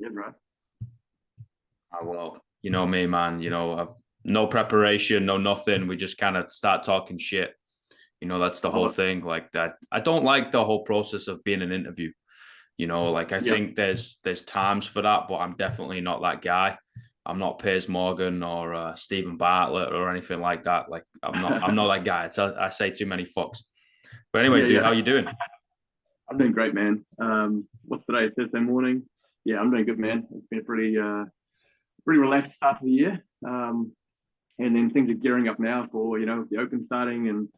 Yeah, bro. Well, you know me, man. I've no preparation, no nothing. We just kind of start talking shit. That's the I love whole it. thing. Like that. I don't like the whole process of being an interview. Like I Yeah. think there's times for that, but I'm definitely not that guy. I'm not Piers Morgan or Stephen Bartlett or anything like that. Like I'm not that guy. I say too many fucks. But anyway, Yeah, dude, how yeah. you doing? I'm doing great, man. What's today? Thursday morning. Yeah, I'm doing good, man. It's been a pretty relaxed start to the year. And then things are gearing up now for the Open starting and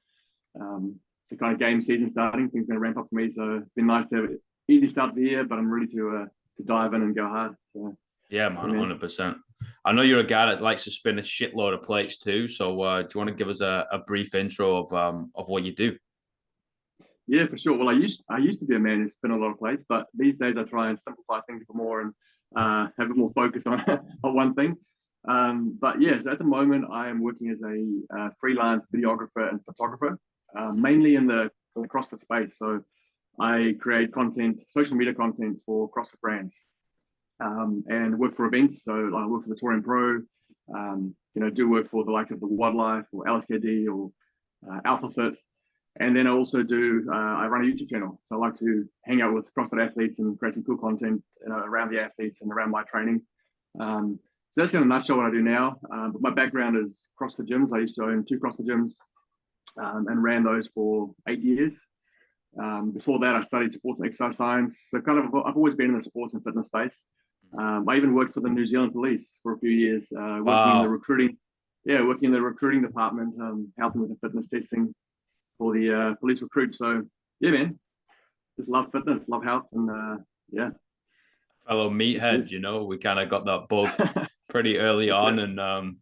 the kind of game season starting. Things are going to ramp up for me, so it's been nice to have an easy start to the year. But I'm ready to dive in and go hard. So Yeah, yeah, man, man. 100%. I know you're a guy that likes to spin a shitload of plates too. So, do you want to give us a brief intro of what you do? Yeah, for sure. Well, I used to be a man who spin a lot of plates, but these days I try and simplify things a bit more and have a bit more focus on on one thing. But yeah, so at the moment I am working as a freelance videographer and photographer, mainly in the CrossFit space. So I create content, social media content for CrossFit brands, and work for events. So I work for the Touring Pro, do work for the likes of the Wildlife or LSKD or Alpha Fit. And then I also I run a YouTube channel. So I like to hang out with CrossFit athletes and create some cool content around the athletes and around my training. So that's in a nutshell what I do now. But my background is CrossFit gyms. I used to own two CrossFit gyms and ran those for 8 years. Before that, I studied sports and exercise science. So I've always been in the sports and fitness space. I even worked for the New Zealand Police for a few years, working in the Wow. recruiting. Yeah, working in the recruiting department, helping with the fitness testing for the police recruits. So yeah, man, just love fitness, love health, and yeah, Fellow it's good. meathead, we kind of got that bug pretty early That's on it. and,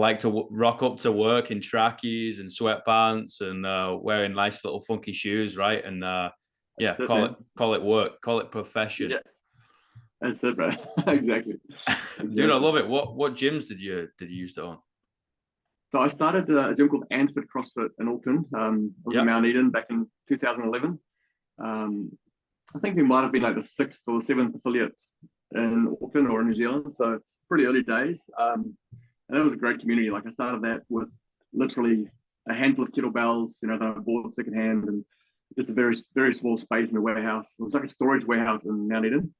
like to rock up to work in trackies and sweatpants and wearing nice little funky shoes, right? And yeah, That's it, call it man. call it work, call it profession. Yeah, that's it, bro. Exactly, Dude, I exactly. love it. What gyms did you used to own? So I started a gym called Ansford CrossFit in Auckland. I was in Yeah. Mount Eden back in 2011. Um, I think we might have been like the sixth or seventh affiliate in Auckland or in New Zealand. So pretty early days. And that was a great community. Like I started that with literally a handful of kettlebells, that I bought secondhand and just a very, very small space in a warehouse. It was like a storage warehouse in Mount Eden.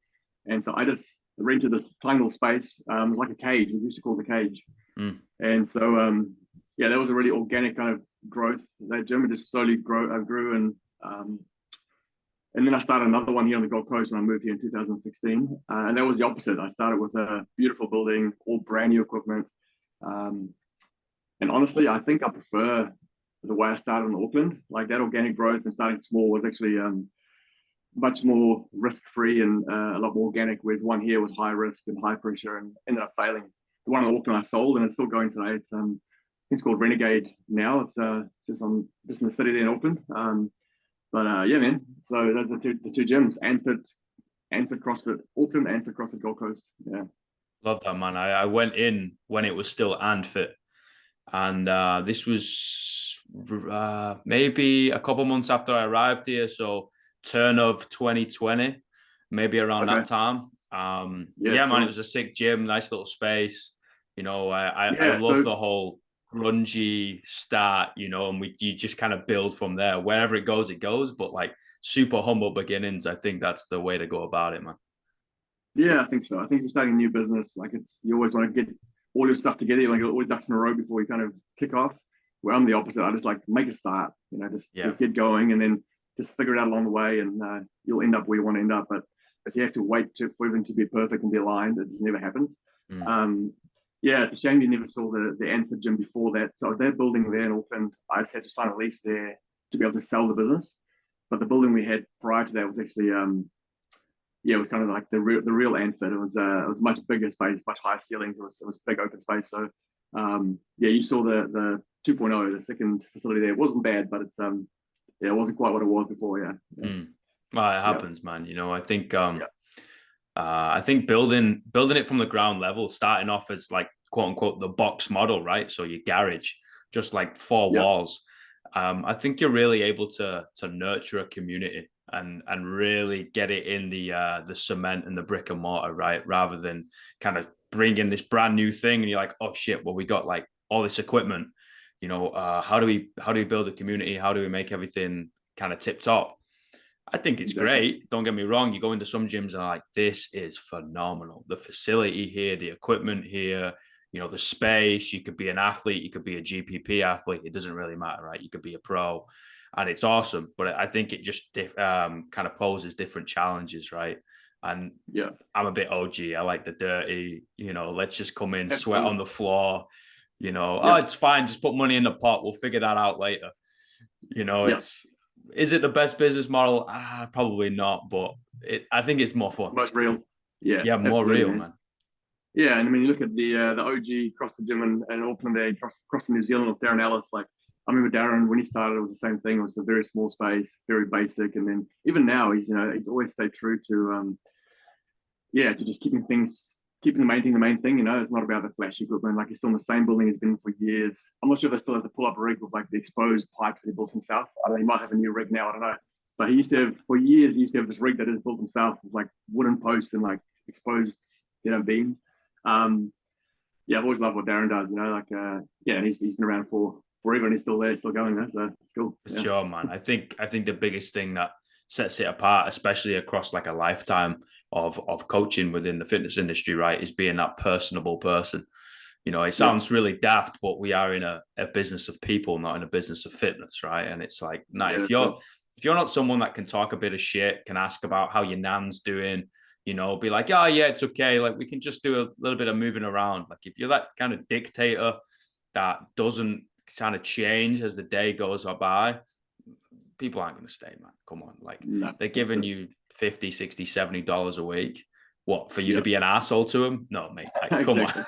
And so I just rented this tiny little space. It was like a cage. We used to call it the cage. Mm. And so, yeah, that was a really organic kind of growth. That gym just slowly grew. And then I started another one here on the Gold Coast when I moved here in 2016. And that was the opposite. I started with a beautiful building, all brand new equipment. Um, and honestly, I think I prefer the way I started in Auckland. Like that organic growth and starting small was actually much more risk free and a lot more organic. Whereas one here was high risk and high pressure and ended up failing. The one in Auckland I sold and it's still going today. I think it's called Renegade now. It's just in the city there in Auckland. But yeah, man. So those are the two gyms: Anford CrossFit Auckland, Anford CrossFit Gold Coast. Yeah. Love that, man. I went in when it was still Antfit, and this was maybe a couple months after I arrived here, so turn of 2020, maybe around that Okay. time. Yeah. Yeah, man, it Sure. was a sick gym, nice little space. I Yeah. love So the whole grungy start, and you just kind of build from there. Wherever it goes, it goes. But like super humble beginnings, I think that's the way to go about it, man. yeah, I think so. I think you're starting a new business. Like you always want to get all your stuff together. You want to get all your ducks in a row before you kind of kick off. Where I'm the opposite. I just like make a start. Just Yeah. just get going and then just figure it out along the way, and you'll end up where you want to end up. But if you have to wait for everything to be perfect and be aligned, it just never happens. Mm. Um, yeah, it's a shame you never saw the Anford gym before that. So I was there building there in Auckland. I just had to sign a lease there to be able to sell the business. But the building we had prior to that was actually yeah, it was kind of like the real Anford. It was much bigger space, much higher ceilings. It was big open space. So yeah, you saw the 2.0, the second facility there. It wasn't bad, but it's yeah, it wasn't quite what it was before. Yeah, yeah, Mm. Well, it yeah, happens, man. yeah, I think building it from the ground level, starting off as like quote unquote the box model, right? So your garage, just like four yeah, walls. I think you're really able to nurture a community and really get it in the cement and the brick and mortar, right? Rather than kind of bring in this brand new thing and you're like, oh shit, well, we got like all this equipment, how do we build a community? How do we make everything kind of tip top? I think it's great. Don't get me wrong. You go into some gyms and like, this is phenomenal. The facility here, the equipment here, the space. You could be an athlete. You could be a GPP athlete. It doesn't really matter, right? You could be a pro, and it's awesome. But I think it just kind of poses different challenges, right? And yeah, I'm a bit OG. I like the dirty. Let's just come in, absolutely. sweat on the floor. Oh, it's fine. Just put money in the pot. We'll figure that out later. Is it the best business model? Probably not, but I think it's more fun. Most real. Yeah. Yeah, more real, man. Yeah, and I mean, you look at the OG CrossFit gym in Auckland, CrossFit New Zealand with Darren Ellis. Like, I remember Darren when he started, it was the same thing. It was a very small space, very basic, and then even now, he's always stayed true to to just keeping the main thing. It's not about the flash equipment. Like, he's still in the same building he's been for years. I'm not sure if they still have the pull-up rig with like the exposed pipes that he built himself. I don't know, he might have a new rig now. I don't know. But he used to have this rig that is built himself with like wooden posts and like exposed, beams. I've always loved what Darren does. And he's been around for forever and he's still there, still going there. So it's cool. Yeah. Sure, man. I think the biggest thing that sets it apart, especially across like a lifetime of coaching within the fitness industry, right, is being that personable person. It sounds really daft, but we are in a business of people, not in a business of fitness, right? And it's like, if you're not someone that can talk a bit of shit, can ask about how your nan's doing, be like, oh yeah, it's okay. Like, we can just do a little bit of moving around. Like, if you're that kind of dictator that doesn't kind of change as the day goes by, people aren't going to stay, man. Come on. Like, they're giving you $50, $60, $70 a week. What, for you to be an asshole to them? No, mate. Like, come on.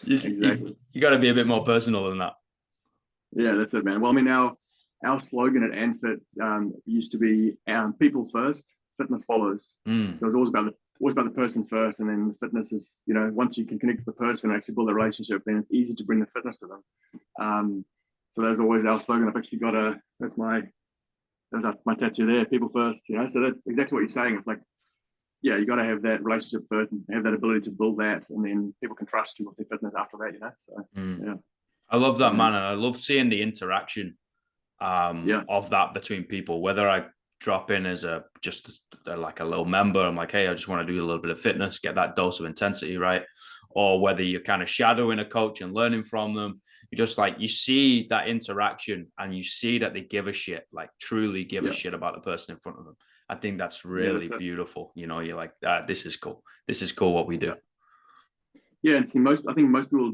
You got to be a bit more personal than that. Yeah, that's it, man. Well, I mean, our slogan at ANFIT used to be people first, fitness follows. So it was always about the person first, and then the fitness is, once you can connect with the person and actually build a relationship, then it's easy to bring the fitness to them. So that's always our slogan. I've actually got that's my tattoo there, people first, so that's exactly what you're saying. It's like, you got to have that relationship first and have that ability to build that, and then people can trust you with their fitness after that, so I love that, man. And I love seeing the interaction of that between people, whether I drop in as like a little member, I'm like, hey, I just want to do a little bit of fitness, get that dose of intensity, right? Or whether you're kind of shadowing a coach and learning from them, you just like, you see that interaction and you see that they give a shit, like truly give a shit about the person in front of them. I think that's really beautiful. You're like, this is cool. This is cool what we do. Yeah, and see, I think most people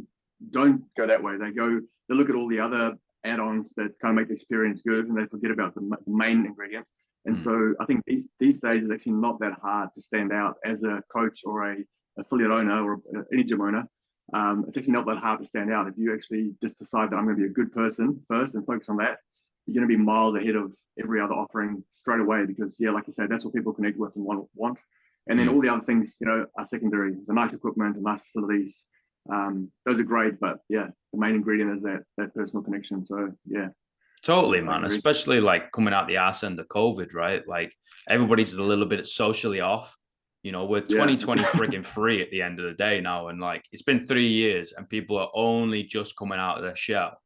don't go that way. They look at all the other add-ons that kind of make the experience good, and they forget about the main ingredient. And so I think these days it's actually not that hard to stand out as a coach or a affiliate owner or any gym owner. It's actually not that hard to stand out. If you actually just decide that I'm going to be a good person first and focus on that, you're going to be miles ahead of every other offering straight away, because like you said, that's what people connect with and want. And then all the other things, are secondary. The nice equipment, the nice facilities, those are great, but the main ingredient is that personal connection. So totally, man. Especially like coming out the arse end of COVID, right? Like, everybody's a little bit socially off. We're 2020 friggin' free at the end of the day now, and like, it's been 3 years and people are only just coming out of their shell.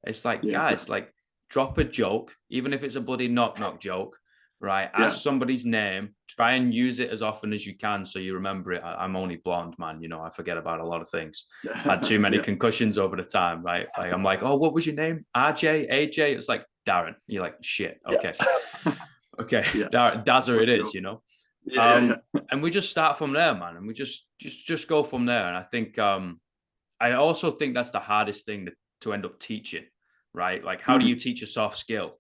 It's like, guys, like, drop a joke, even if it's a bloody knock joke, right? Ask somebody's name, try and use it as often as you can so you remember it. I'm only blonde, man. I forget about a lot of things. Had too many concussions over the time, right? Like, I'm like, oh, what was your name? RJ, AJ? It's like, Darren. You're like, shit. Okay. Okay. Darren, Dazzer it is, And we just start from there, man. And we just go from there. And I think, I also think that's the hardest thing to end up teaching, right? Like, how do you teach a soft skill?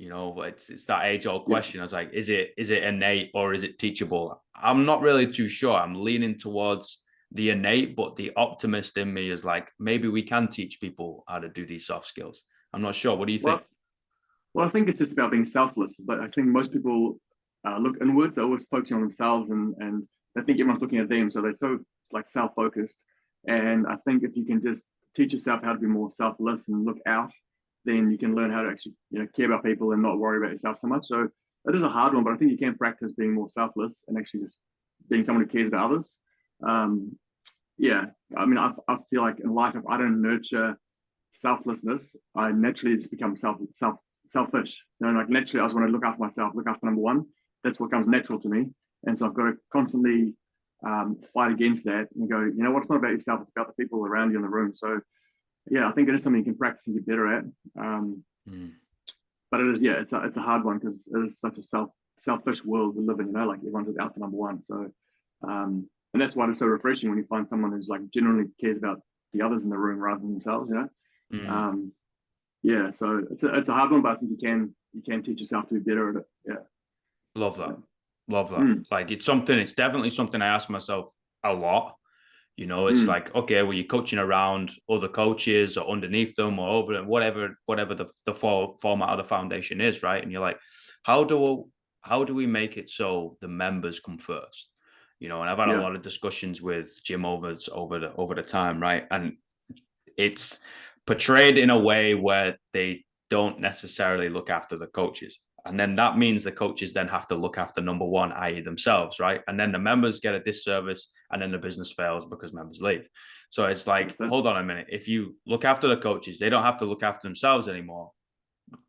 It's that age-old question. I was like, is it innate or is it teachable? I'm not really too sure. I'm leaning towards the innate, but the optimist in me is like, maybe we can teach people how to do these soft skills. I'm not sure. What do you think? Well, I think it's just about being selfless. But I think most people look inwards. They're always focusing on themselves, and they think everyone's looking at them. So they're so like self-focused. And I think if you can just teach yourself how to be more selfless and look out, then you can learn how to actually care about people and not worry about yourself so much. So it is a hard one, but I think you can practice being more selfless and actually just being someone who cares about others. Yeah, I mean, I feel like in life, if I don't nurture selflessness, I naturally just become selfish. You know, like naturally, I just want to look after myself, look after number one. That's what comes natural to me, and so I've got to constantly fight against that and go, you know what, it's not about yourself, it's about the people around you in the room. So yeah, I think it is something you can practice and get better at. But it is, yeah, it's a hard one because it is such a selfish world we live in. You know, like everyone's out for number one. So and that's why it's so refreshing when you find someone who's like genuinely cares about the others in the room rather than themselves. You know, yeah. So it's a hard one, but I think you can teach yourself to be better at it. Yeah. Love that. Love that. Like it's definitely something I ask myself a lot. You know, it's like, okay, well, you're coaching around other coaches or underneath them or over them, whatever the format of the foundation is, right? And you're like, how do we make it so the members come first? You know, and I've had a lot of discussions with gym owners over the time, right? And it's portrayed in a way where they don't necessarily look after the coaches. And then that means the coaches then have to look after number one, i.e. themselves, right? And then the members get a disservice and then the business fails because members leave. So it's like, hold on a minute. If you look after the coaches, they don't have to look after themselves anymore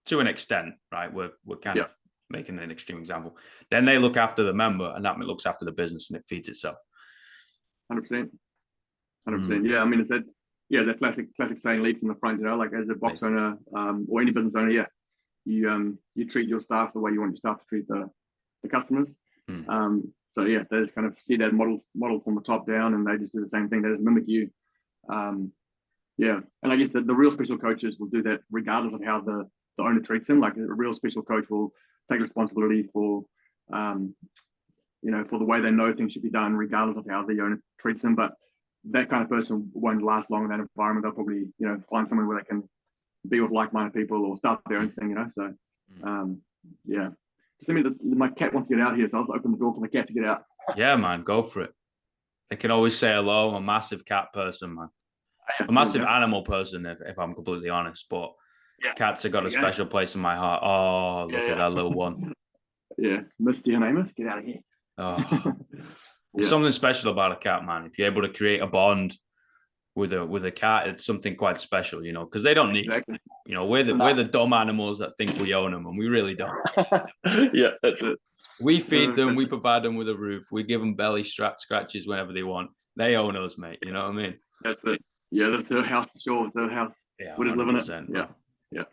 to an extent, right? We're kind of making an extreme example. Then they look after the member and that looks after the business and it feeds itself. 100%. 100%. Yeah. I mean, it's that classic saying, lead from the front, you know, like as a box owner or any business owner, you treat your staff the way you want your staff to treat the customers. So yeah, they just kind of see that model from the top down, and they just do the same thing. They just mimic you. Yeah, and I guess the real special coaches will do that regardless of how the owner treats them. Like a real special coach will take responsibility for for the way they know things should be done, regardless of how the owner treats them. But that kind of person won't last long in that environment. They'll probably find somewhere where they can be with like-minded people or start their own thing, So, yeah. Just my cat wants to get out here, so I'll open the door for the cat to get out. Yeah, man, go for it. They can always say hello. I'm a massive cat person, man. A massive animal person, if I'm completely honest. But cats have got a special place in my heart. Oh, look at that little one. Yeah, Misty and Amos, get out of here. Oh, there's something special about a cat, man. If you're able to create a bond with a cat, it's something quite special, because they don't need it. We're the dumb animals that think we own them, and we really don't. Yeah, that's it. We feed them, we provide them with a roof, we give them belly scratches whenever they want. They own us, mate. You know what I mean? That's it. Yeah, that's her house for sure. It's her house. Yeah, we just live in it. Yeah.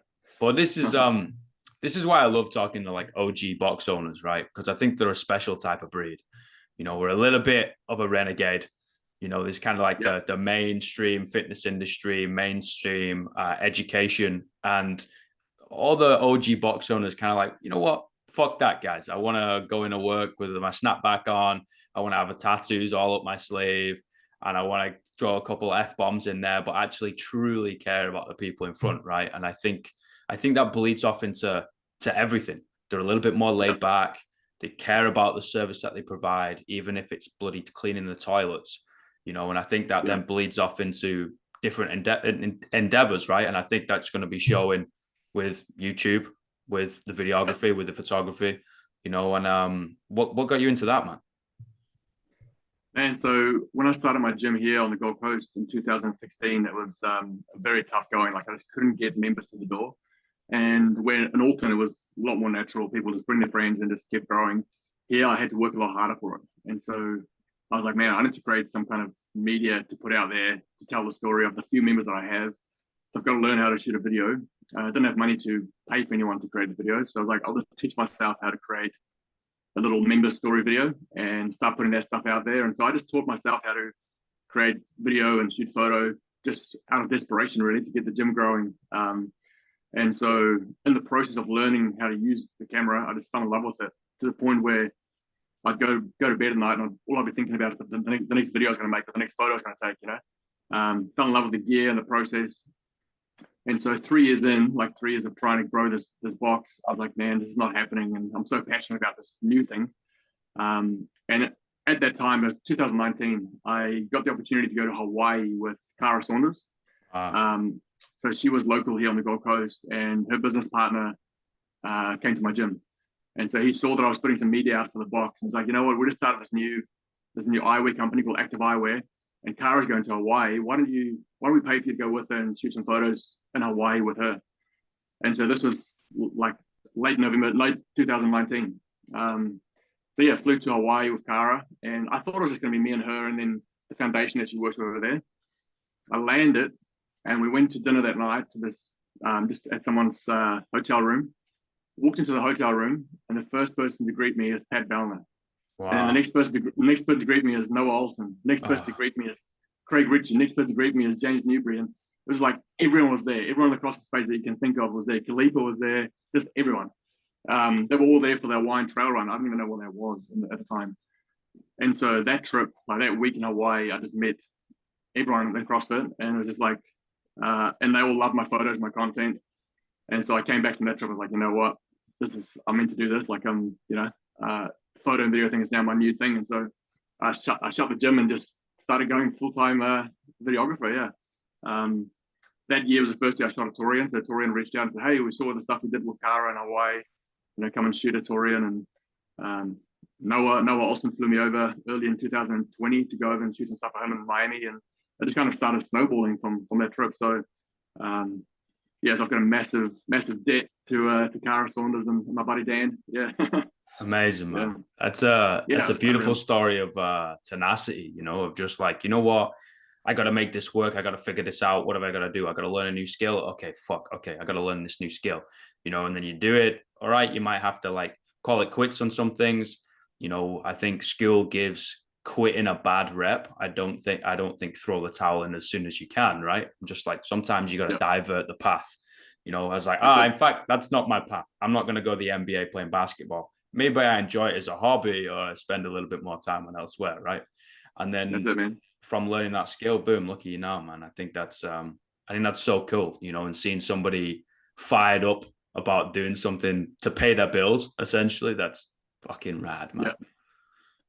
But this is why I love talking to like OG box owners, right? Because I think they're a special type of breed. We're a little bit of a renegade. There's kind of like the mainstream fitness industry, mainstream education, and all the OG box owners kind of like, you know what? Fuck that, guys. I want to go into work with my snapback on. I want to have a tattoos all up my sleeve, and I want to throw a couple of F-bombs in there, but actually truly care about the people in front, right? And I think that bleeds off into everything. They're a little bit more laid back. They care about the service that they provide, even if it's bloody cleaning the toilets. And I think that then bleeds off into different endeavors, right? And I think that's going to be showing with YouTube, with the videography, with the photography, and what got you into that, man? And so when I started my gym here on the Gold Coast in 2016, it was very tough going. Like I just couldn't get members to the door. And when in Auckland, it was a lot more natural. People just bring their friends and just kept growing. Here, I had to work a lot harder for it. And so I was like, man, I need to create some kind of media to put out there to tell the story of the few members that I have. So I've got to learn how to shoot a video. I didn't have money to pay for anyone to create the video. So I was like, I'll just teach myself how to create a little member story video and start putting that stuff out there. And so I just taught myself how to create video and shoot photo just out of desperation, really, to get the gym growing. And so in the process of learning how to use the camera, I just fell in love with it to the point where I'd go to bed at night and all I'd be thinking about is the next video I was going to make, or the next photo I was going to take, fell in love with the gear and the process. And so 3 years in, like 3 years of trying to grow this box, I was like, man, this is not happening. And I'm so passionate about this new thing. And at that time, it was 2019, I got the opportunity to go to Hawaii with Cara Saunders. So she was local here on the Gold Coast, and her business partner came to my gym. And so he saw that I was putting some media out for the box, and he's like, you know what, we just started this new eyewear company called Active Eyewear, and Kara's going to Hawaii. Why don't we pay for you to go with her and shoot some photos in Hawaii with her? And so this was like late 2019. So yeah, flew to Hawaii with Kara, and I thought it was just going to be me and her, and then the foundation that she works with over there. I landed, and we went to dinner that night to this just at someone's hotel room. Walked into the hotel room, and the first person to greet me is Pat Bellner. Wow. And then the next person to greet me is Noah Olson. Next person to greet me is Craig Ritchie. Next person to greet me is James Newbury. And it was like everyone was there. Everyone across the space that you can think of was there. Khalifa was there. Just everyone. They were all there for their wine trail run. I don't even know what that was at the time. And so that trip, like that week in Hawaii, I just met everyone in CrossFit, and it was just like, and they all loved my photos, my content. And so I came back from that trip. I was like, you know what, I'm meant to do this. Like photo and video thing is now my new thing. And so I shut the gym and just started going full-time videographer. Yeah. That year was the first year I shot a Torian. So Torian reached out and said, hey, we saw the stuff we did with Kara in Hawaii, come and shoot a Torian. And Noah also flew me over early in 2020 to go over and shoot some stuff for him in Miami. And it just kind of started snowballing from that trip. So yeah, so I've got a massive debt to Kara Saunders and my buddy Dan. Yeah. Amazing, man. Yeah. That's a beautiful story of tenacity, of just like, you know what, I got to make this work. I got to figure this out. What have I got to do? I got to learn a new skill. Okay, I got to learn this new skill, and then you do it. All right. You might have to like call it quits on some things. I think school gives quitting a bad rep. I don't think throw the towel in as soon as you can. Right. Just like sometimes you got to divert the path. I was like, in fact, that's not my path. I'm not going to go to the NBA playing basketball. Maybe I enjoy it as a hobby, or I spend a little bit more time on elsewhere. Right. And then from learning that skill, boom, look at you now, man. I think that's so cool, and seeing somebody fired up about doing something to pay their bills, essentially, that's fucking rad, man.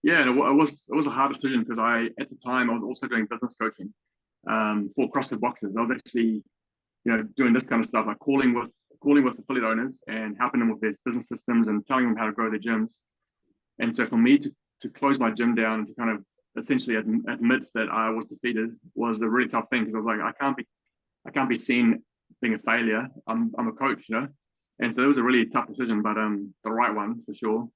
Yeah, and it was a hard decision because at the time I was also doing business coaching for CrossFit boxers. I was actually, doing this kind of stuff, like calling with affiliate owners and helping them with their business systems and telling them how to grow their gyms. And so for me to close my gym down, to kind of essentially admit that I was defeated, was a really tough thing, because I was like, I can't be seen being a failure. I'm a coach, And so it was a really tough decision, but the right one for sure.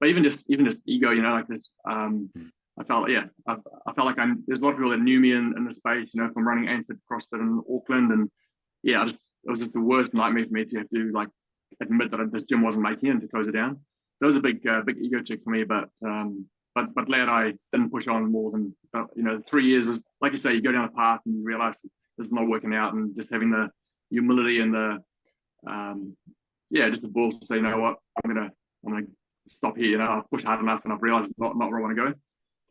But even just ego, like this. I felt like there's a lot of people that knew me in the space, from running Anfit CrossFit in Auckland, and yeah, it was just the worst nightmare for me to have to like admit that this gym wasn't making it and to close it down. So it was a big ego check for me, but glad I didn't push on more than 3 years was, like you say, you go down a path and you realize this is not working out, and just having the humility and the just the balls to say, you know what, I'm gonna stop here. I've pushed hard enough and I've realized it's not where I want to go.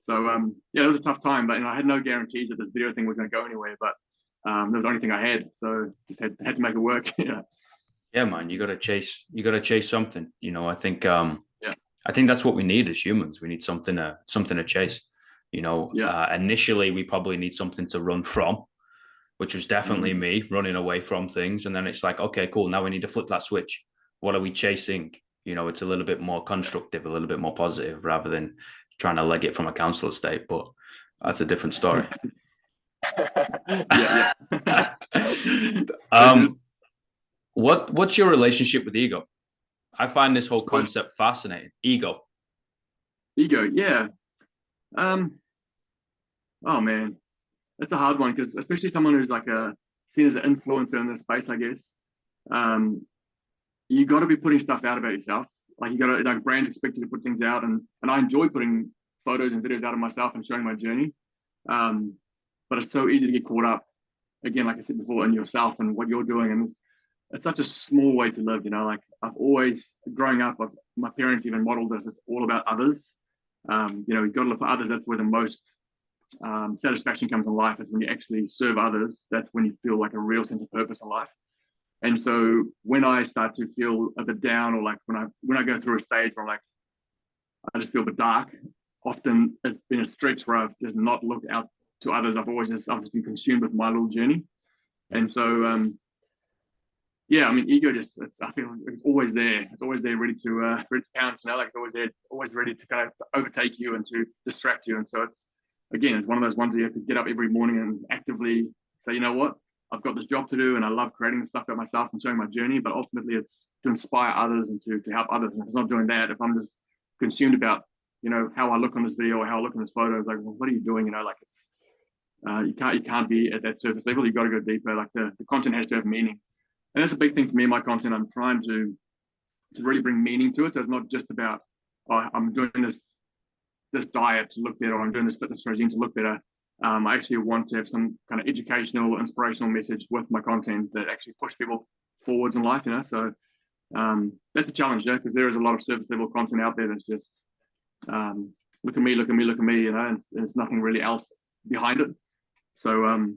So it was a tough time, but I had no guarantees that this video thing was going to go anywhere. But that was the only thing I had, so just had to make it work. Yeah, man, you got to chase something. I think I think that's what we need as humans. We need something to chase. Initially we probably need something to run from, which was definitely me running away from things. And then it's like, okay, cool. Now we need to flip that switch. What are we chasing? It's a little bit more constructive, a little bit more positive, rather than trying to leg it from a council estate. But that's a different story. What's your relationship with ego? I find this whole concept fascinating. Ego, yeah. Oh man, that's a hard one, because especially someone who's like seen as an influencer in this space, I guess. You got to be putting stuff out about yourself. Like you got to, like, brands expect you to put things out, and I enjoy putting photos and videos out of myself and showing my journey. But it's so easy to get caught up, again, like I said before, in yourself and what you're doing, and it's such a small way to live. Like I've always, growing up, my parents even modeled this. It's all about others. You've got to live for others. That's where the most satisfaction comes in life, is when you actually serve others. That's when you feel like a real sense of purpose in life. And so when I start to feel a bit down, or like when I go through a stage where I'm like, I just feel a bit dark, often it's been a stretch where I've just not looked out to others. I've just been consumed with my little journey. And so yeah, I mean, ego I feel it's always there. It's always there, ready to pounce. You know, like it's always there, always ready to kind of overtake you and to distract you. And so it's one of those ones where you have to get up every morning and actively say, you know what, I've got this job to do, and I love creating the stuff about myself and showing my journey. But ultimately, it's to inspire others and to help others. And if it's not doing that, if I'm just consumed about, you know, how I look on this video or how I look on this photo, it's like, well, what are you doing? You know, like it's you can't be at that surface level. You got to go deeper. Like the content has to have meaning. And that's a big thing for me in my content. I'm trying to really bring meaning to it. So it's not just about, oh, I'm doing this diet to look better, or I'm doing this fitness regime to look better. I actually want to have some kind of educational, inspirational message with my content that actually push people forwards in life, you know. So that's a challenge, yeah, because there is a lot of surface level content out there that's just look at me, look at me, look at me, you know, and there's nothing really else behind it. So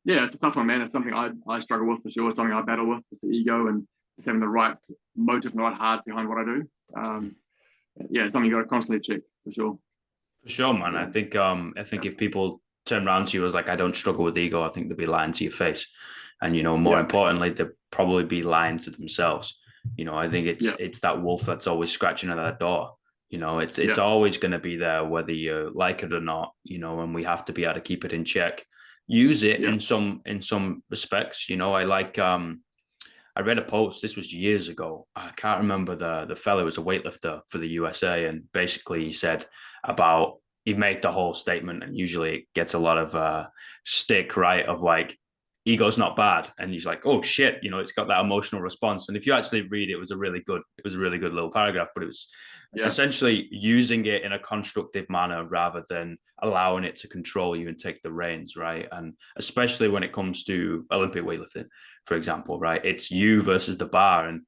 yeah, it's a tough one, man. It's something I struggle with for sure. It's something I battle with. It's the ego and just having the right motive and the right heart behind what I do. Yeah, it's something you got to constantly check for sure. For sure, man. I think if people turn around to you as like, I don't struggle with ego, I think they'd be lying to your face. And, you know, more importantly, they'd probably be lying to themselves. You know, I think it's that wolf that's always scratching at that door. You know, it's always going to be there, whether you like it or not, you know, and we have to be able to keep it in check. Use it in some respects. You know, I read a post, this was years ago. I can't remember the fellow was a weightlifter for the USA, and basically he said about, he made the whole statement, and usually it gets a lot of stick, right, of like, ego's not bad, and he's like, oh shit, you know, it's got that emotional response. And if you actually read it, it was a really good little paragraph, but it was essentially using it in a constructive manner rather than allowing it to control you and take the reins, right? And especially when it comes to Olympic weightlifting, for example, right? It's you versus the bar, and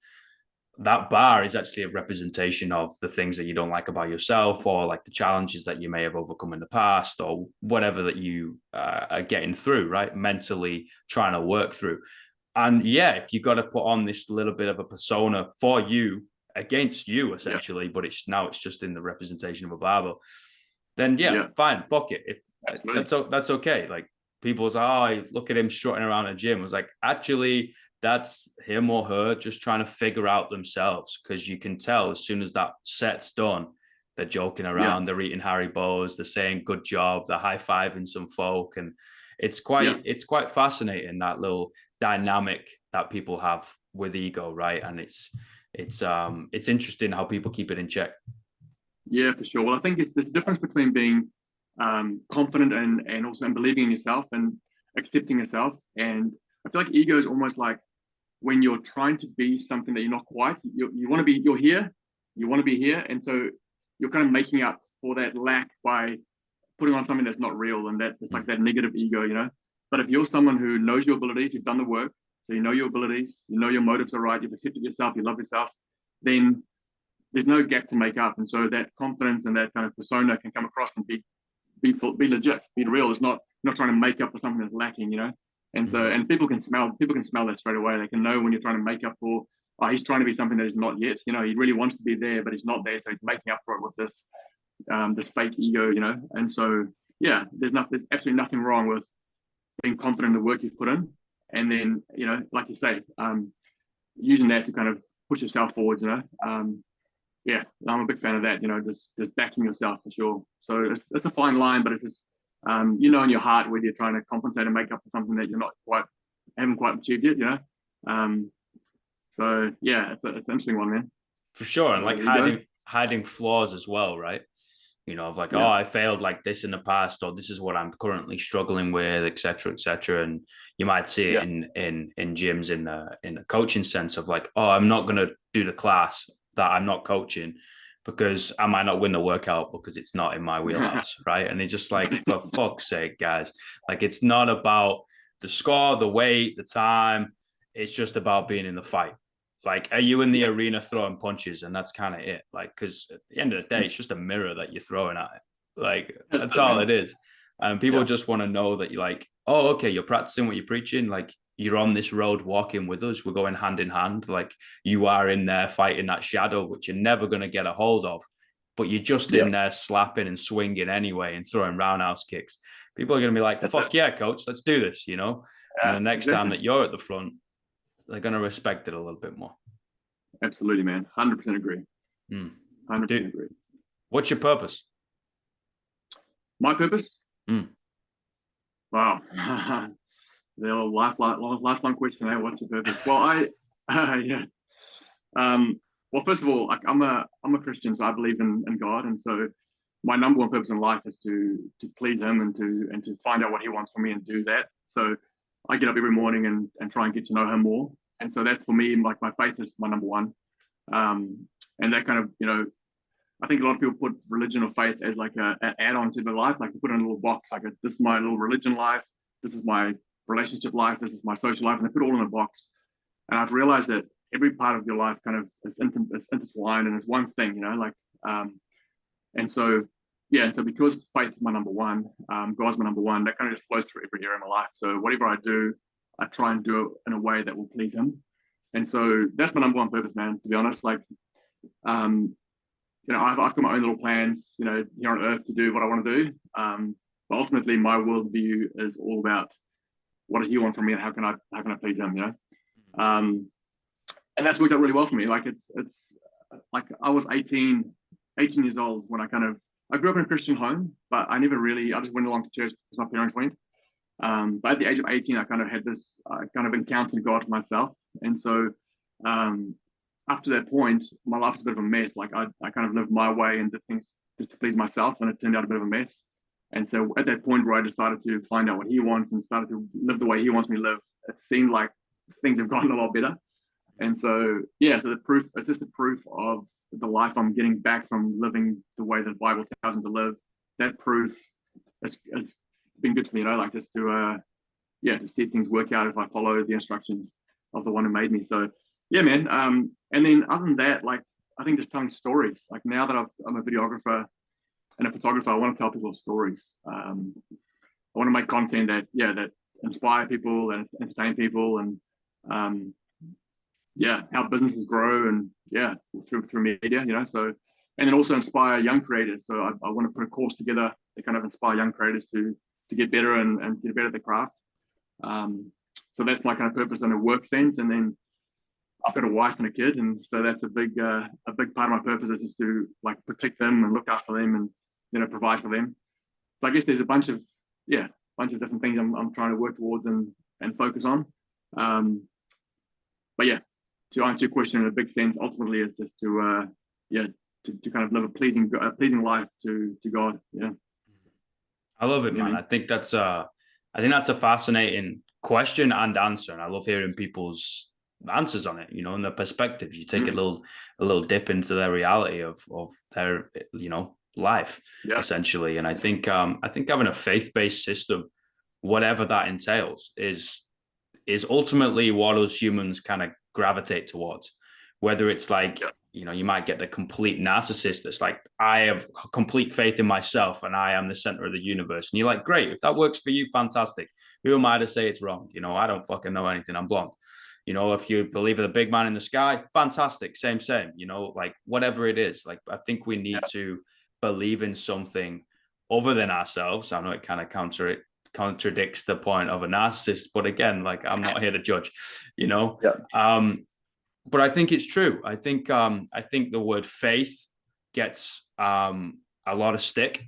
that bar is actually a representation of the things that you don't like about yourself, or like the challenges that you may have overcome in the past, or whatever that you are getting through, right? Mentally trying to work through. And yeah, if you got to put on this little bit of a persona for you against you, essentially, but it's just in the representation of a barbell, then fine, fuck it. If that's okay. Like, people's like, oh, look at him strutting around a gym. I was like, actually, that's him or her just trying to figure out themselves, because you can tell as soon as that set's done, they're joking around, they're eating Haribos, they're saying good job, they're high-fiving some folk, and it's quite fascinating, that little dynamic that people have with ego, right? And it's interesting how people keep it in check. Yeah, for sure. Well, I think there's a difference between being confident and also believing in yourself and accepting yourself. And I feel like ego is almost like when you're trying to be something that you're not quite. You want to be, you're here, you want to be here, and so you're kind of making up for that lack by putting on something that's not real, and that it's like that negative ego, you know. But if you're someone who knows your abilities, you've done the work, so you know your abilities, you know your motives are right, you've accepted yourself, you love yourself, then there's no gap to make up. And so that confidence and that kind of persona can come across and be legit, be real. It's not trying to make up for something that's lacking, you know. And so, and people can smell that straight away. They can know when you're trying to make up for, oh, he's trying to be something that he's not yet. You know, he really wants to be there, but he's not there, so he's making up for it with this fake ego, you know. And so, yeah, there's absolutely nothing wrong with being confident in the work you've put in, and then, you know, like you say, using that to kind of push yourself forwards, you know. Yeah, I'm a big fan of that, you know, just backing yourself for sure. So it's a fine line, but it's just, you know, in your heart whether you're trying to compensate and make up for something that you're haven't quite achieved yet, you know. So yeah, it's an interesting one, man. For sure. And like hiding flaws as well, right? You know, of like, oh, I failed like this in the past, or this is what I'm currently struggling with, etc., etc. And you might see it in gyms in a coaching sense of like, oh, I'm not gonna do the class that I'm not coaching because I might not win the workout because it's not in my wheelhouse, right? And it's just like, for fuck's sake, guys, like, it's not about the score, the weight, the time. It's just about being in the fight. Like, are you in the arena throwing punches? And that's kind of it. Like, because at the end of the day, it's just a mirror that you're throwing at it. Like, that's all it is. And people just want to know that you're like, oh, okay, you're practicing what you're preaching. Like, you're on this road walking with us. We're going hand in hand. Like, you are in there fighting that shadow, which you're never going to get a hold of. But you're just in there slapping and swinging anyway and throwing roundhouse kicks. People are going to be like, fuck yeah, coach, let's do this, you know? And the next time that you're at the front, they're gonna respect it a little bit more. Absolutely, man. 100% agree. 100% Dude, agree. what's your purpose? My purpose? Mm. Wow. The old lifelong question, eh? What's your purpose? Well, yeah. Well, first of all, like I'm a Christian, so I believe in God, and so my number one purpose in life is to please Him and to find out what He wants from me and do that. So I get up every morning and try and get to know Him more, and so that's for me. Like my faith is my number one, and that kind of, you know, I think a lot of people put religion or faith as like an add-on to their life, like to put in a little box, like this is my little religion life, this is my relationship life, this is my social life, and they put it all in a box. And I've realized that every part of your life kind of is intertwined and it's one thing, you know, like, and so, yeah, and so because faith is my number one, God's my number one, that kind of just flows through every area of my life. So whatever I do, I try and do it in a way that will please Him. And so that's my number one purpose, man, to be honest. Like, you know, I've got my own little plans, you know, here on earth to do what I want to do. But ultimately my worldview is all about what does He want from me and how can I please Him, you know? And that's worked out really well for me. Like it's like I was 18 years old when I grew up in a Christian home, but I just went along to church because my parents went. But at the age of 18, I kind of had this, kind of encountered God for myself. And so after that point, my life was a bit of a mess. Like I kind of lived my way and did things just to please myself, and it turned out a bit of a mess. And so at that point where I decided to find out what He wants and started to live the way He wants me to live, it seemed like things have gotten a lot better. And so, yeah, so it's just the proof of the life I'm getting back from living the way the Bible tells me to live. That proof has been good to me, you know, like just to see things work out if I follow the instructions of the one who made me. So, yeah, man. And then other than that, like, I think just telling stories. Like now that I'm a videographer and a photographer, I want to tell people stories. I want to make content that inspire people and entertain people and, help businesses grow and through media, you know. So, and then also inspire young creators. So I want to put a course together to kind of inspire young creators to get better and get better at the craft. So that's my kind of purpose in a work sense. And then I've got a wife and a kid, and so that's a big part of my purpose is just to like protect them and look after them and, you know, provide for them. So I guess there's a bunch of different things I'm trying to work towards and focus on. But yeah, to answer your question in a big sense, ultimately it's just to kind of live a pleasing life to God. Yeah. I love it, man. I think that's a fascinating question and answer. And I love hearing people's answers on it, you know, and their perspectives. You take a little dip into their reality of their, you know, life essentially. And I think having a faith-based system, whatever that entails, is ultimately what us humans kind of gravitate towards. Whether it's like, you know, you might get the complete narcissist that's like, I have complete faith in myself and I am the center of the universe. And you're like, great, if that works for you, fantastic. Who am I to say it's wrong? You know, I don't fucking know anything. I'm blonde. You know, if you believe in the big man in the sky, fantastic. Same. You know, like whatever it is. Like, I think we need to believe in something other than ourselves. I know it kind of contradicts the point of a narcissist, but again, like I'm not here to judge, you know. But I think it's true. I think the word faith gets a lot of stick.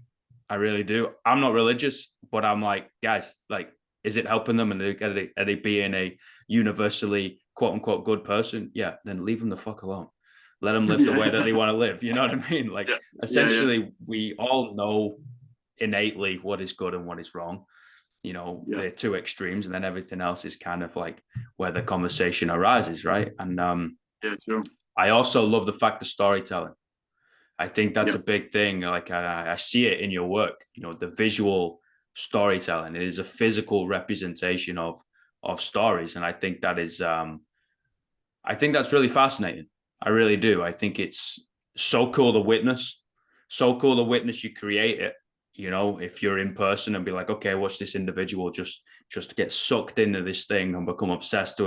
I really do. I'm not religious, but I'm like, guys, like, is it helping them? And are they being a universally quote unquote good person? Yeah, then leave them the fuck alone. Let them live the way that they want to live. You know what I mean? Like essentially, we all know innately what is good and what is wrong. You know, they're two extremes, and then everything else is kind of like where the conversation arises, right? And sure. I also love the fact of storytelling. I think that's a big thing. Like I see it in your work, you know, the visual storytelling. It is a physical representation of stories. And I think that is I think that's really fascinating. I really do. I think it's so cool to witness. So cool to witness you create it. You know, if you're in person and be like, okay, watch this individual just get sucked into this thing and become obsessed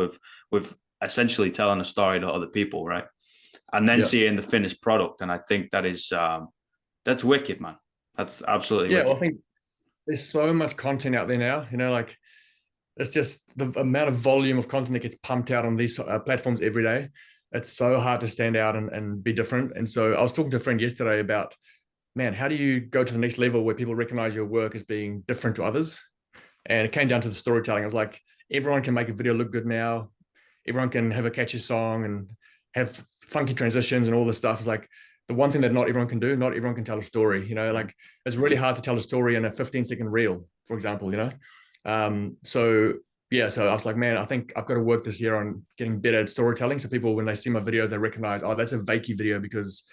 with essentially telling a story to other people, right? And then seeing the finished product. And I think that is that's wicked, man. That's absolutely wicked. Well, I think there's so much content out there now, you know, like it's just the amount of volume of content that gets pumped out on these platforms every day. It's so hard to stand out and be different. And so I was talking to a friend yesterday about, man, how do you go to the next level where people recognize your work as being different to others? And it came down to the storytelling. I was like, everyone can make a video look good now. Everyone can have a catchy song and have funky transitions and all this stuff. It's like the one thing that not everyone can do, not everyone can tell a story, like it's really hard to tell a story in a 15-second reel, for example, so yeah, so I was like, man, I think I've got to work this year on getting better at storytelling. So people, when they see my videos, they recognize, oh, that's a Wykie video because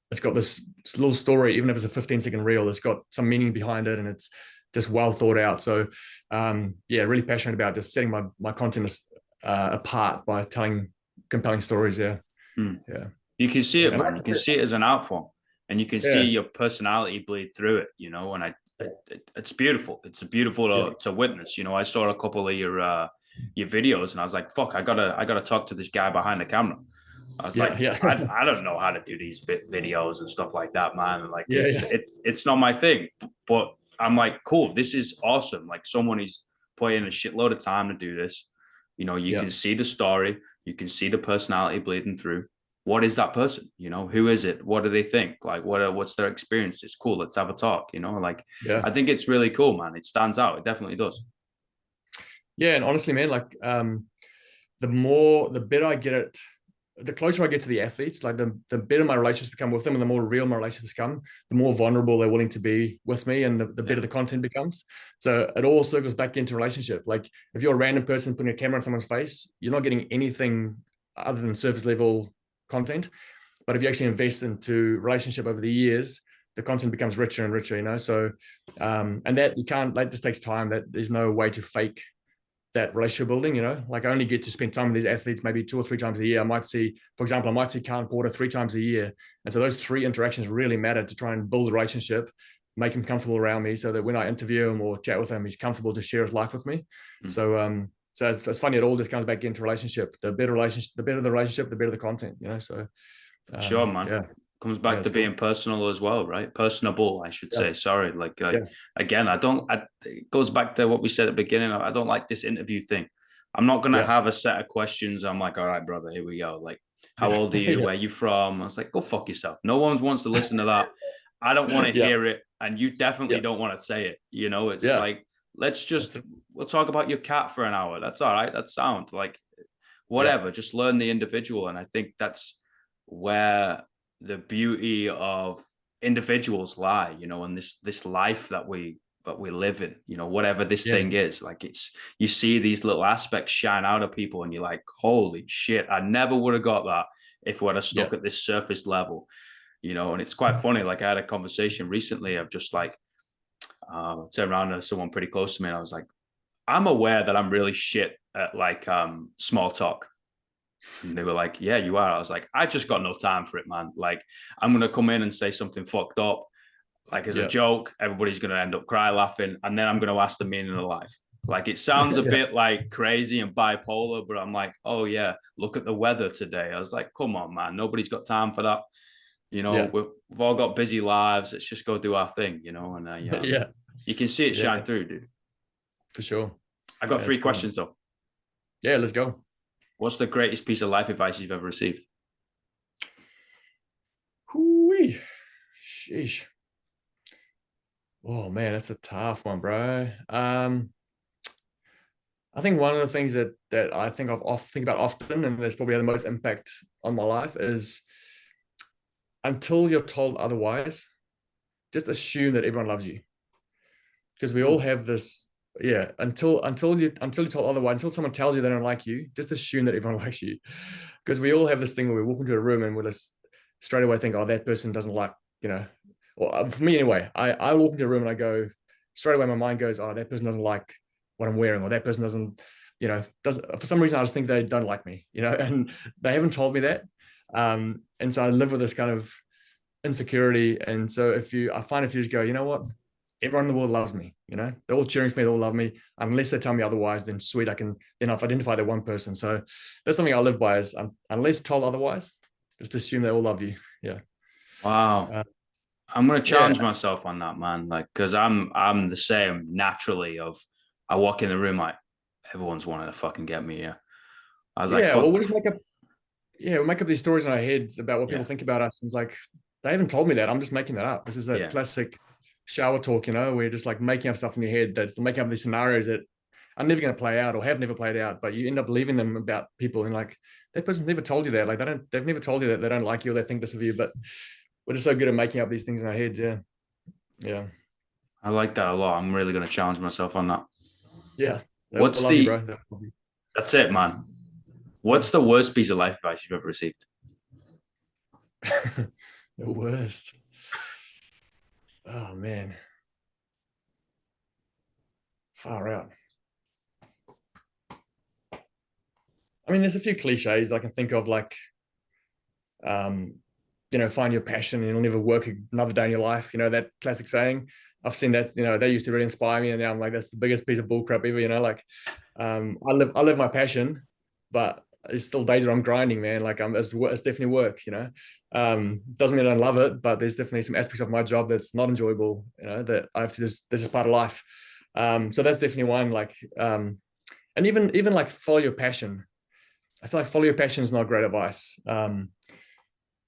it's got this little story, even if it's a 15-second reel, it's got some meaning behind it and it's just well thought out. So yeah, really passionate about just setting my content apart by telling compelling stories. Yeah. Yeah. You can see it, man. You can see it as an art form, and you can see your personality bleed through it, and it's beautiful. It's beautiful to witness. I saw a couple of your videos and I was like, fuck, I gotta talk to this guy behind the camera. I was I don't know how to do these videos and stuff like that, man. Like it's not my thing, but I'm like, cool, this is awesome. Like someone is putting a shitload of time to do this. You can see the story, you can see the personality bleeding through. What is that person? Who is it? What do they think? Like, what's their experience? It's cool. Let's have a talk. I think it's really cool, man. It stands out. It definitely does. Yeah, and honestly, man, like the better I get it, the closer I get to the athletes, like the better my relationships become with them, and the more real my relationships become, the more vulnerable they're willing to be with me, and the better the content becomes. So it all circles back into relationship. Like if you're a random person putting a camera on someone's face, you're not getting anything other than surface level content. But if you actually invest into relationship over the years, the content becomes richer and richer, so and that you can't, like, this takes time. That there's no way to fake that relationship building, like I only get to spend time with these athletes maybe 2 or 3 times a year. For example, I might see Karen Porter 3 times a year. And so those 3 interactions really matter to try and build a relationship, make him comfortable around me so that when I interview him or chat with him, he's comfortable to share his life with me. So it's funny, it all just comes back into relationship. The better the relationship, the better the content, so. Sure, man. Yeah. Comes back to being personal as well, right? Personable, I should say. Sorry. Like, again, it goes back to what we said at the beginning. I don't like this interview thing. I'm not going to have a set of questions. I'm like, all right, brother, here we go. Like, how old are you? Where are you from? I was like, go fuck yourself. No one wants to listen to that. I don't want to hear it. And you definitely don't want to say it. It's like, we'll talk about your cat for an hour. That's all right. That's sound. Like, whatever. Just learn the individual. And I think that's where the beauty of individuals lie, and this life that we live in, whatever this thing is. Like, you see these little aspects shine out of people and you're like, holy shit, I never would have got that if we'd have stuck at this surface level, and it's quite funny. Like, I had a conversation recently of just like, turned around to someone pretty close to me and I was like, I'm aware that I'm really shit at like small talk. And they were like, yeah, you are. I was like, I just got no time for it, man. Like, I'm going to come in and say something fucked up, like as a joke. Everybody's going to end up cry laughing. And then I'm going to ask the meaning of life. Like, it sounds a bit like crazy and bipolar, but I'm like, oh yeah, look at the weather today. I was like, come on, man. Nobody's got time for that. We've all got busy lives. Let's just go do our thing, and you can see it shine through, dude. For sure. I got 3 questions though. Yeah, let's go. What's the greatest piece of life advice you've ever received? Hoo-wee. Sheesh. Oh man, that's a tough one, bro. I think one of the things that I think think about often, and that's probably had the most impact on my life, is until you're told otherwise, just assume that everyone loves you. Because we all have this, until you're told otherwise, until someone tells you they don't like you, just assume that everyone likes you. Because we all have this thing where we walk into a room and we'll just straight away think, oh, that person doesn't like, or for me anyway, I walk into a room and I go, straight away my mind goes, oh, that person doesn't like what I'm wearing, or that person doesn't, for some reason I just think they don't like me, and they haven't told me that. And so I live with this kind of insecurity. And so I find if you just go, you know what, everyone in the world loves me, they're all cheering for me, they all love me, unless they tell me otherwise, then sweet, then I've identified that one person. So that's something I live by, is unless told otherwise, just assume they all love you. Wow. I'm going to challenge myself on that, man. Like, because I'm the same naturally. I walk in the room like, everyone's wanting to fucking get me here. I was like, Yeah, fuck. well, we make up these stories in our heads about what people think about us. And it's like, they haven't told me that. I'm just making that up. This is that classic shower talk, where you're just like making up stuff in your head, that's making up these scenarios that are never going to play out or have never played out, but you end up believing them about people. And like, that person's never told you that. Like, they've never told you that they don't like you or they think this of you, but we're just so good at making up these things in our heads. Yeah. Yeah. I like that a lot. I'm really going to challenge myself on that. Yeah. What's love the, you, bro. That's it, man. What's the worst piece of life advice you've ever received? The worst. Oh, man. Far out. I mean, there's a few cliches that I can think of, like, find your passion and you'll never work another day in your life. That classic saying. I've seen that, they used to really inspire me. And now I'm like, that's the biggest piece of bullcrap ever, like, I live my passion, but it's still days where I'm grinding, man. Like, it's definitely work, doesn't mean I don't love it, but there's definitely some aspects of my job that's not enjoyable, that I have to this is part of life. So that's definitely one, like, and even like follow your passion. I feel like follow your passion is not great advice. I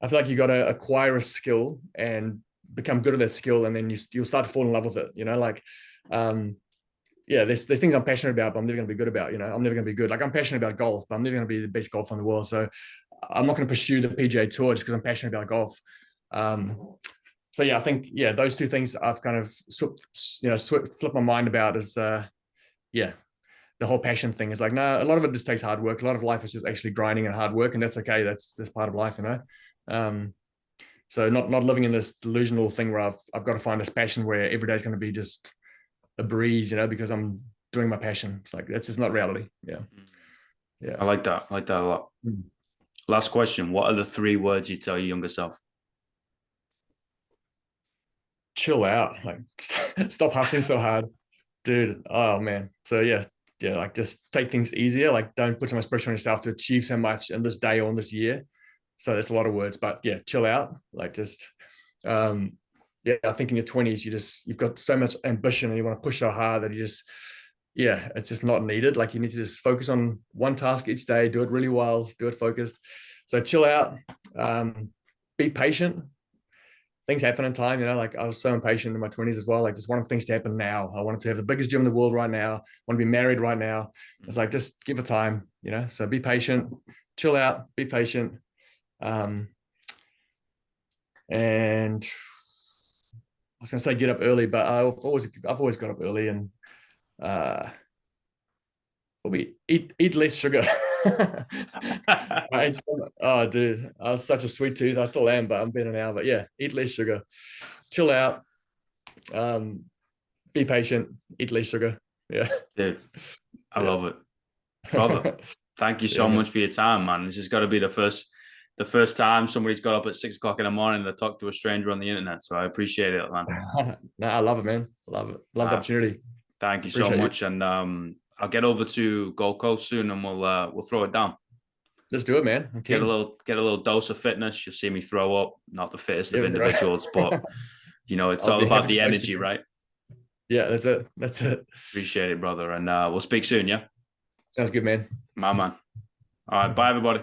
feel like you got to acquire a skill and become good at that skill, and then you'll start to fall in love with it. There's things I'm passionate about, but I'm never going to be good about. I'm never going to be good. Like, I'm passionate about golf, but I'm never going to be the best golfer in the world. So I'm not going to pursue the PGA Tour just because I'm passionate about golf. I think those two things I've kind of flipped my mind about is the whole passion thing is like, no, a lot of it just takes hard work. A lot of life is just actually grinding and hard work, and that's okay. That's part of life, So not living in this delusional thing where I've got to find this passion where every day is going to be just a breeze, because I'm doing my passion. It's like, that's just not reality. Yeah. I like that. I like that a lot. Last question. What are the 3 words you tell your younger self? Chill out. Like, stop hustling so hard, dude. Oh man. So like, just take things easier. Like, don't put so much pressure on yourself to achieve so much in this day or in this year. So that's a lot of words, but chill out. Like, just, I think in your 20s, you've got so much ambition and you want to push so hard that it's just not needed. Like, you need to just focus on one task each day, do it really well, do it focused. So chill out, be patient. Things happen in time, like, I was so impatient in my 20s as well. Like, just wanted things to happen now. I wanted to have the biggest gym in the world right now. I want to be married right now. It's like, just give it time, so be patient, chill out, be patient. And I was going to say get up early, but I've always got up early, and probably eat less sugar. Oh, dude, I was such a sweet tooth. I still am, but I'm better now. But eat less sugar, chill out, be patient, eat less sugar. Yeah, dude, I love it, brother. Thank you so much for your time, man. This has got to be the first time somebody's got up at 6 o'clock in the morning to talk to a stranger on the internet. So I appreciate it, man. No, I love it, man. Love it. Love the opportunity. Thank you so much. And I'll get over to Gold Coast soon, and we'll throw it down. Let's do it, man. Get a little dose of fitness. You'll see me throw up. Not the fittest of individuals, but it's all about the energy, right? Yeah, that's it. That's it. Appreciate it, brother. And we'll speak soon. Yeah. Sounds good, man. My man. All right. Bye, everybody.